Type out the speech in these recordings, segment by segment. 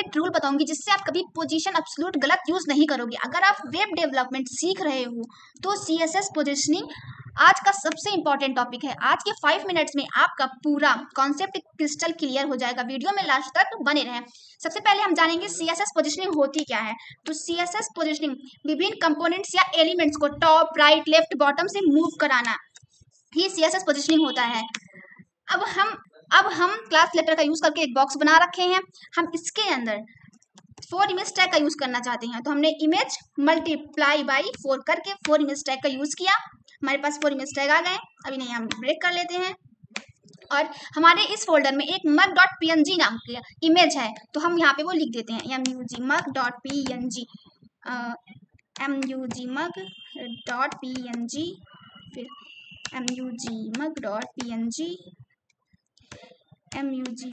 Strict rule बताऊंगी जिससे आप कभी पोजीशन एब्सोल्यूट गलत यूज नहीं करोगे। अगर आप वेब डेवलपमेंट सीख रहे हो तो सीएसएस पोजीशनिंग आज का सबसे इंपॉर्टेंट टॉपिक है। आज के 5 मिनट्स में आपका पूरा कॉन्सेप्ट क्रिस्टल क्लियर हो जाएगा। वीडियो में लास्ट तक बने रहें। सबसे पहले हम जानेंगे सीएसएस पोजीशनिंग होती क्या है। तो सीएसएस पोजीशनिंग विभिन्न कंपोनेंट्स या एलिमेंट्स को टॉप, राइट, लेफ्ट, बॉटम से मूव कराना ही सीएसएस पोजीशनिंग होता है। अब हम क्लास लेटर का यूज करके एक बॉक्स बना रखे हैं। हम इसके अंदर 4 इमेज टैग का यूज करना चाहते हैं, तो हमने इमेज मल्टीप्लाई बाई 4 करके 4 इमेज टैग का यूज किया। हमारे पास 4 इमेज टैग आ गए। अभी नहीं, हम ब्रेक कर लेते हैं। और हमारे इस फोल्डर में एक mug.png नाम की इमेज है, तो हम यहाँ पे वो लिख देते हैं mug.png, mug.png, फिर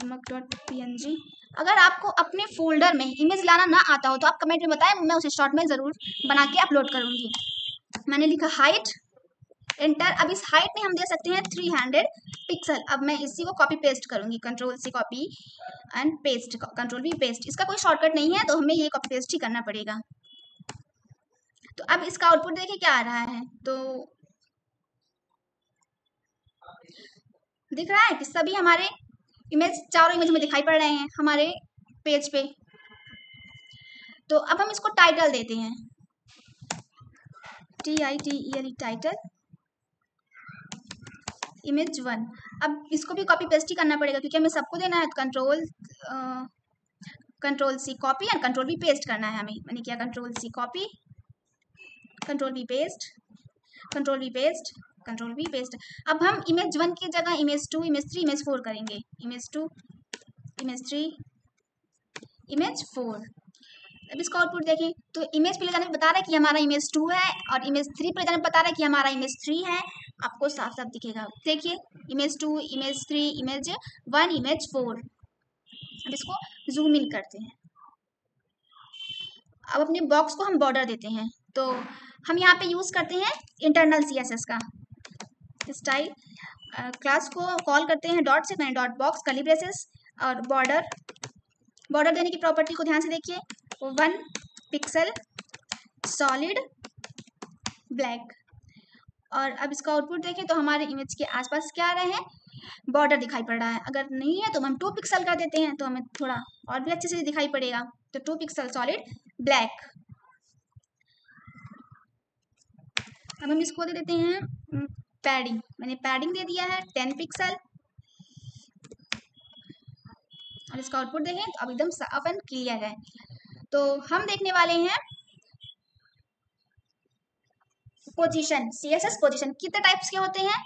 mug.png। अगर आपको अपने फोल्डर में इमेज लाना ना आता हो तो आप कमेंट में बताएं, मैं उसे शॉर्ट में ज़रूर बना के अपलोड करूँगी। मैंने लिखा हाइट, एंटर। अब इस हाइट में हम दे सकते हैं 300 पिक्सल। अब मैं इसी को कॉपी पेस्ट करूँगी, कंट्रोल से कॉपी एंड पेस्ट, कंट्रोल भी पेस्ट। इसका कोई शॉर्टकट नहीं है, तो हमें ये कॉपी पेस्ट ही करना पड़ेगा। तो अब इसका आउटपुट देखिए क्या आ रहा है। तो दिख रहा है कि सभी हमारे इमेज, चारों इमेज में दिखाई पड़ रहे हैं हमारे पेज पे। तो अब हम इसको टाइटल देते हैं, TITLE, टाइटल इमेज 1। अब इसको भी कॉपी पेस्ट ही करना पड़ेगा क्योंकि हमें सबको देना है। तो कंट्रोल सी कॉपी और कंट्रोल भी पेस्ट करना है हमें। मैंने किया कंट्रोल सी कॉपी, कंट्रोल भी पेस्ट, कंट्रोल भी पेस्ट, कंट्रोल भी पेस्ट। अब हम इमेज 1 की जगह इमेज 2, इमेज 3, इमेज 4 करेंगे। Image 2, image 3, image 4। अब इसका आउटपुट देखें तो इमेज पे ले जाने पे बता रहा है कि हमारा इमेज 2 है, और इमेज 3 पे ले जाने पे बता रहा है कि हमारा इमेज 3 है। आपको साफ साफ दिखेगा, देखिए इमेज 2, इमेज 3, इमेज 1, इमेज 4। अब इसको जूम इन करते हैं। अब अपने बॉक्स को हम बॉर्डर देते हैं। तो हम यहाँ पे यूज करते हैं इंटरनल सीएसएस का स्टाइल। क्लास को कॉल करते हैं डॉट से, मैंने डॉट बॉक्स कर्ली ब्रेसेस और बॉर्डर देने की प्रॉपर्टी को ध्यान से देखिए, 1 पिक्सल सॉलिड ब्लैक। और अब इसका आउटपुट देखें तो हमारे इमेज के आसपास क्या आ रहे हैं, बॉर्डर दिखाई पड़ रहा है। अगर नहीं है तो हम 2 पिक्सल कर देते हैं, तो हमें थोड़ा और भी अच्छे से दिखाई पड़ेगा। तो 2 पिक्सल सॉलिड ब्लैक। अब हम इसको दे देते हैं पैडिंग। मैंने पैडिंग दे दिया है 10 पिक्सल। और इसका आउटपुट देखें तो अब एकदम साफ एंड क्लियर है। तो हम देखने वाले हैं पोजीशन। सीएसएस पोजीशन कितने टाइप्स के होते हैं।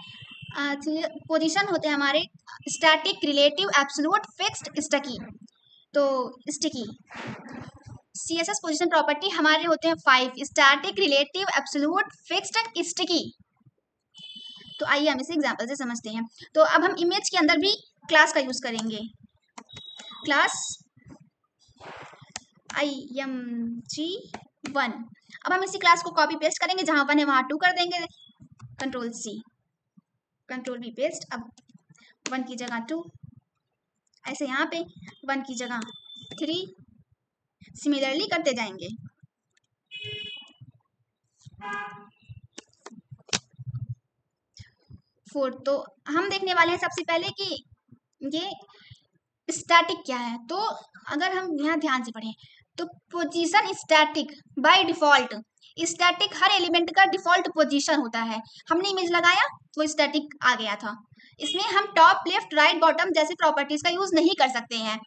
पोजीशन होते हैं हमारे static, relative, absolute, fixed, sticky. तो स्टिकी सीएसएस पोजीशन प्रॉपर्टी हमारे होते हैं 5, static, relative, absolute, fixed and sticky. तो आइए हम इसे एग्जांपल से समझते हैं। तो अब हम इमेज के अंदर भी क्लास का यूज करेंगे, क्लास img1। अब हम इसी क्लास को कॉपी पेस्ट करेंगे, जहां 1 है वहां 2 कर देंगे, कंट्रोल सी, कंट्रोल भी पेस्ट। अब 1 की जगह 2, ऐसे यहाँ पे 1 की जगह 3, सिमिलरली करते जाएंगे। फोर। तो हम देखने वाले हैं सबसे पहले कि ये स्टैटिक क्या है। तो अगर हम यहाँ ध्यान से पढ़ें तो position static by default, static her element का डिफॉल्ट पोजीशन होता है। हमने इमेज लगाया तो स्टैटिक आ गया था। इसमें हम टॉप, लेफ्ट, राइट, बॉटम जैसे प्रॉपर्टीज का यूज नहीं कर सकते हैं।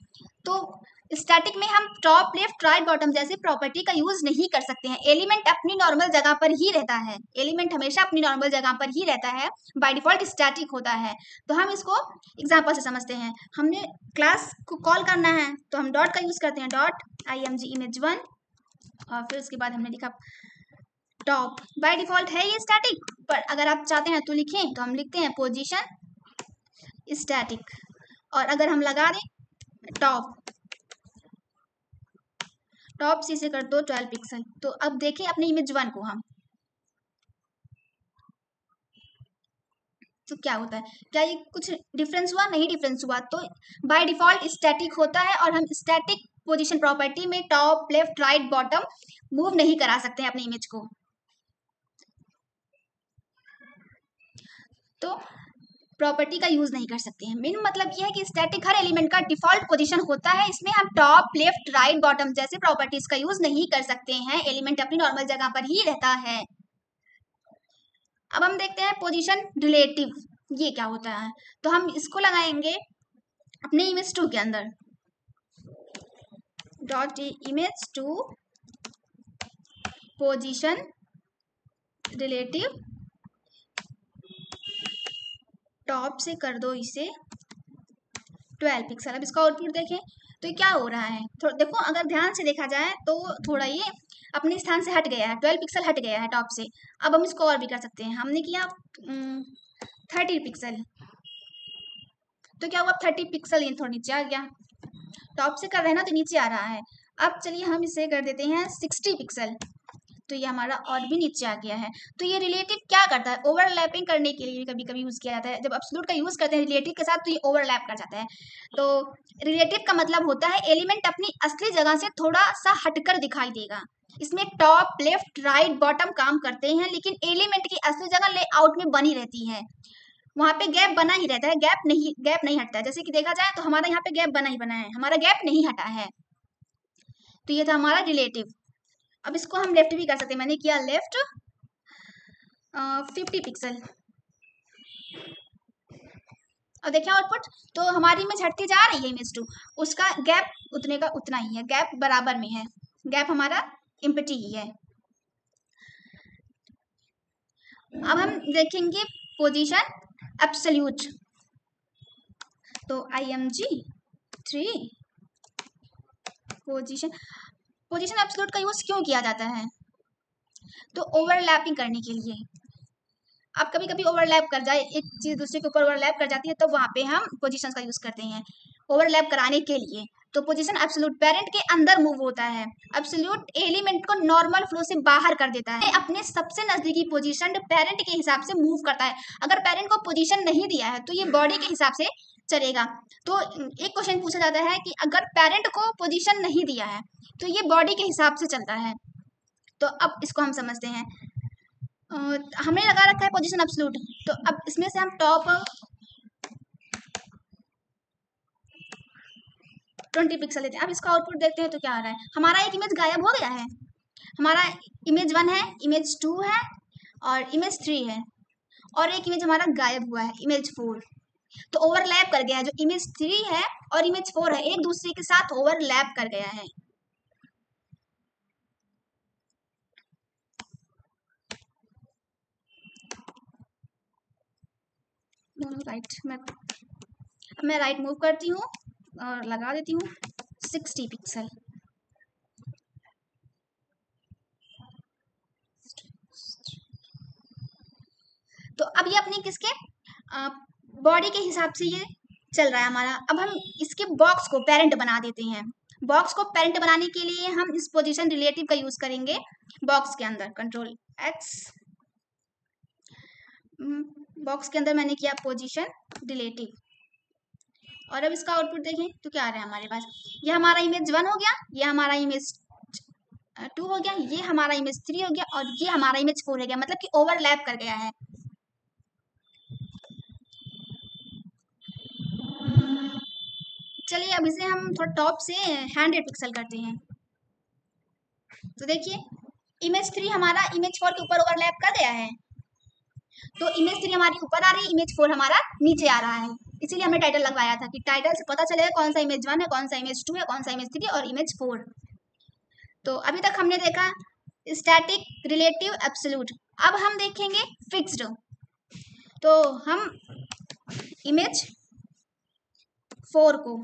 तो स्टैटिक में हम टॉप, लेफ्ट, राइट, बॉटम जैसे प्रॉपर्टी का यूज नहीं कर सकते हैं। एलिमेंट अपनी नॉर्मल जगह पर ही रहता है, एलिमेंट हमेशा अपनी नॉर्मल जगह पर ही रहता है, बाय डिफॉल्ट स्टैटिक होता है। तो हम इसको एग्जांपल से समझते हैं। हमने क्लास को कॉल करना है तो हम डॉट का यूज करते हैं, डॉट img image1, और फिर उसके बाद हमने लिखा टॉप। बाय डिफॉल्ट है ये स्टैटिक, पर अगर आप चाहते हैं तो लिखें, तो हम लिखते हैं पोजीशन स्टैटिक। और अगर हम लगा दें टॉप सी से कर दो 12 पिक्सल। तो अब देखें अपने इमेज 1 को हम, तो क्या होता है, क्या ये कुछ डिफरेंस हुआ, नहीं डिफरेंस हुआ। तो बाय डिफॉल्ट स्टैटिक होता है, और हम स्टैटिक पोजीशन प्रॉपर्टी में top left right bottom move नहीं करा सकते हैं अपने इमेज को। तो प्रॉपर्टी का यूज नहीं कर सकते हैं। मेन मतलब यह है कि स्टैटिक हर एलिमेंट का डिफॉल्ट पोजीशन होता है, इसमें हम टॉप लेफ्ट राइट बॉटम जैसे प्रॉपर्टीज का यूज नहीं कर सकते हैं, एलिमेंट अपनी नॉर्मल जगह पर ही रहता है। अब हम देखते हैं पोजीशन रिलेटिव, ये क्या होता है। तो हम इसको लगाएंगे अपने इमेज 2 के अंदर, dot image 2 position relative, top से कर दो इसे 12 पिक्सल। अब इसका आउटपुट देखें तो ये क्या हो रहा है, देखो अगर ध्यान से देखा जाए तो थोड़ा ये अपने स्थान से हट गया है, 12 पिक्सल हट गया है टॉप से। अब हम इसको और भी कर सकते हैं, हमने किया 30 पिक्सल, तो क्या हुआ 30 पिक्सल ये थोड़ा नीचे आ गया, टॉप से कर रहे हैं ना तो नीचे आ रहा है। अब चलिए हम इसे कर देते हैं 60 पिक्सल, तो ये हमारा और भी नीचे आ गया है। तो ये रिलेटिव क्या करता है, ओवरलैपिंग करने के लिए कभी कभी यूज किया जाता है। जब एब्सोल्यूट का यूज करते हैं रिलेटिव के साथ तो ये ओवरलैप कर जाता है। तो रिलेटिव का मतलब होता है एलिमेंट अपनी असली जगह से थोड़ा सा हटकर दिखाई देगा। इसमें टॉप लेफ्ट राइट बॉटम काम करते हैं, लेकिन एलिमेंट की असली जगह लेआउट में बनी रहती है, वहां पे गैप बना ही रहता है, गैप नहीं हटता है। जैसे कि देखा जाए तो हमारा यहाँ पे गैप बना ही बना है, हमारा गैप नहीं हटा है। तो ये था हमारा रिलेटिव। अब इसको हम लेफ्ट भी कर सकते हैं, मैंने किया लेफ्ट 50 पिक्सल। और देखिए आउटपुट, तो हमारी इमेज हटती जा रही है इमेज 2, उसका गैप उतने का उतना ही है, गैप बराबर में है, गैप हमारा एम्प्टी ही है। अब हम देखेंगे पोजीशन एब्सोल्यूट, तो IMG3 पोजीशन एब्सोल्यूट का यूज क्यों किया जाता है, तो ओवरलैपिंग करने के लिए। अब कभी कभी ओवरलैप कर जाए, एक चीज दूसरे के ऊपर ओवरलैप कर जाती है, तो वहां पे हम पोजीशंस का यूज करते हैं ओवरलैप कराने के लिए। तो पोजीशन एब्सोल्यूट पेरेंट के अंदर मूव होता है, एब्सोल्यूट एलिमेंट को नॉर्मल फ्लो से बाहर कर देता है, अपने सबसे नजदीकी पोजीशन पेरेंट के हिसाब से मूव करता है। अगर पेरेंट को पोजीशन नहीं दिया है तो ये बॉडी के हिसाब से चलेगा। तो एक क्वेश्चन पूछा जाता है कि अगर पेरेंट को पोजीशन नहीं दिया है तो ये बॉडी के हिसाब से चलता है। तो अब इसको हम समझते हैं, हमने लगा रखा है पोजीशन एब्सोल्यूट, तो अब इसमें से हम टॉप 20 पिक्सल लेते हैं। अब इसका आउटपुट देखते हैं तो क्या आ रहा है, हमारा एक इमेज गायब हो गया है, हमारा इमेज 1 है, इमेज 2 है और इमेज 3 है, और एक इमेज हमारा गायब हुआ है इमेज 4। तो ओवरलैप कर गया है, जो इमेज 3 है और इमेज 4 है एक दूसरे के साथ ओवरलैप कर गया है। राइट, मैं राइट मूव करती हूँ और लगा देती हूँ 60 पिक्सल। तो अब ये अपनी किसके बॉडी के हिसाब से ये चल रहा है हमारा। अब हम इसके बॉक्स को पेरेंट बना देते हैं। बॉक्स को पेरेंट बनाने के लिए हम इस पोजीशन रिलेटिव का यूज करेंगे बॉक्स के अंदर, कंट्रोल X, बॉक्स के अंदर मैंने किया पोजीशन रिलेटिव। और अब इसका आउटपुट देखें तो क्या आ रहा है हमारे पास, ये हमारा इमेज 1 हो गया, ये हमारा इमेज 2 हो गया, ये हमारा इमेज 3 हो गया और ये हमारा इमेज 4 हो गया, मतलब कि ओवरलैप कर गया है। चलिए अब इसे हम थोड़ा टॉप से 100 पिक्सल करते हैं। तो देखिए इमेज 3 हमारा इमेज 4 के ऊपर ओवरलैप कर गया है, तो इमेज 3 हमारी ऊपर आ रही है, इमेज 4 हमारा नीचे आ रहा है। इसीलिए हमने टाइटल लगवाया था कि टाइटल से पता चलेगा कौन सा इमेज 1 है, कौन सा इमेज 2 है, कौन सा इमेज 3 और इमेज 4। तो अभी तक हमने देखा स्टैटिक, रिलेटिव, एब्सोल्यूट। अब हम देखेंगे फिक्स्ड। तो हम इमेज 4 को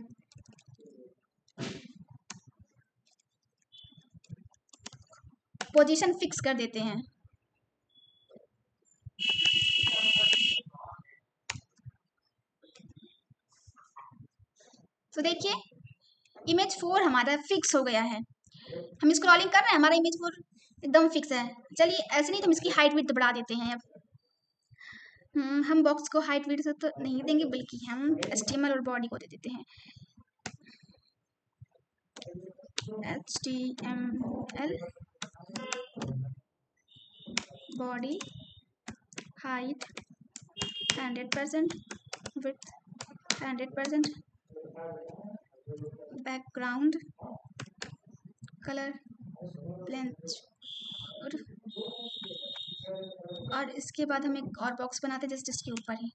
पोजीशन फिक्स कर देते हैं। तो देखिए इमेज 4 हमारा फिक्स हो गया है, हम स्क्रॉलिंग कर रहे हैं, हमारा इमेज 4 एकदम फिक्स है। चलिए ऐसे नहीं तो हम इसकी हाइट विड्थ बढ़ा देते हैं। अब हम बॉक्स को हाइट विड्थ तो नहीं देंगे, बल्कि हम HTML और बॉडी को दे देते हैं HTML body height 100%, width 100%, background color length, और इसके बाद हम एक और बॉक्स बनाते हैं जस्ट इसके ऊपर ही,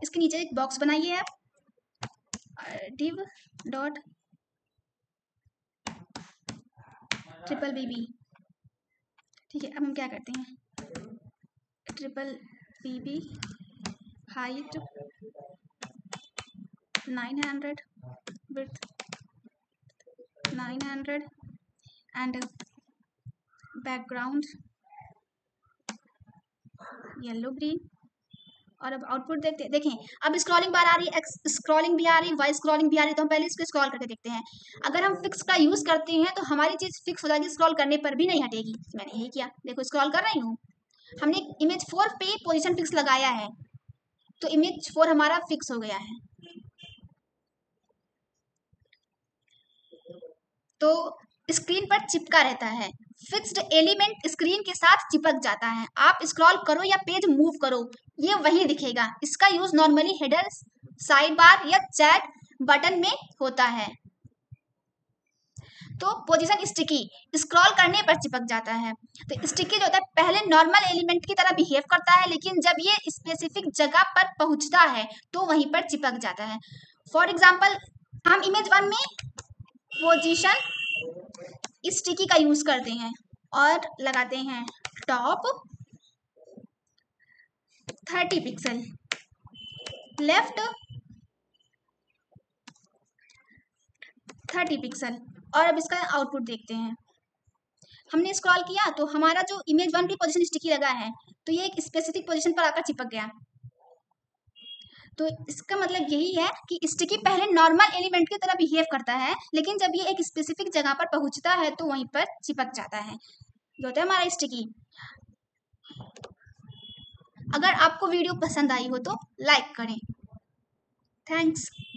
इसके नीचे एक बॉक्स बनाइए आप, div डॉट BBB। ठीक है, अब हम क्या करते हैं, BBB height 900, width 900 and background yellow green. और अब आउटपुट देखते देखें, अब स्क्रॉलिंग बार आ रही है, स्क्रॉलिंग भी आ रही है, वाई स्क्रॉलिंग भी आ रही है। तो हम पहले इसको स्क्रॉल करके देखते हैं। अगर हम फिक्स का यूज करते हैं तो हमारी चीज फिक्स हो जाएगी, स्क्रॉल करने पर भी नहीं हटेगी। मैंने यही किया, देखो स्क्रॉल कर रही हूँ, हमने इमेज 4 पे पोजीशन फिक्स लगाया है तो इमेज 4 हमारा फिक्स हो गया है। तो स्क्रीन पर चिपका रहता है, फिक्स्ड एलिमेंट स्क्रीन के साथ चिपक जाता है। आप स्क्रॉल करो या पेज मूव करो, ये वही दिखेगा। इसका use normally header, side bar या चैट बटन में होता है। तो पोजीशन स्टिकी, स्क्रॉल करने पर चिपक जाता है। तो स्टिकी जो होता है पहले नॉर्मल एलिमेंट की तरह बिहेव करता है, लेकिन जब ये स्पेसिफिक जगह पर पहुंचता है तो वहीं पर चिपक जाता है। फॉर एग्जाम्पल, हम इमेज 1 में पोजीशन स्टिकी का यूज करते हैं और लगाते हैं टॉप 30 पिक्सल, लेफ्ट 30 पिक्सल। और अब इसका आउटपुट देखते हैं। हमने स्क्रॉल किया तो हमारा जो इमेज 1 की पोजीशन स्टिकी लगा है तो ये एक स्पेसिफिक पोजीशन पर आकर चिपक गया। तो इसका मतलब यही है कि स्टिकी पहले नॉर्मल एलिमेंट की तरह बिहेव करता है, लेकिन जब ये एक स्पेसिफिक जगह पर पहुंचता है तो वहीं पर चिपक जाता है, जो होता है हमारा स्टिकी। अगर आपको वीडियो पसंद आई हो तो लाइक करें। थैंक्स।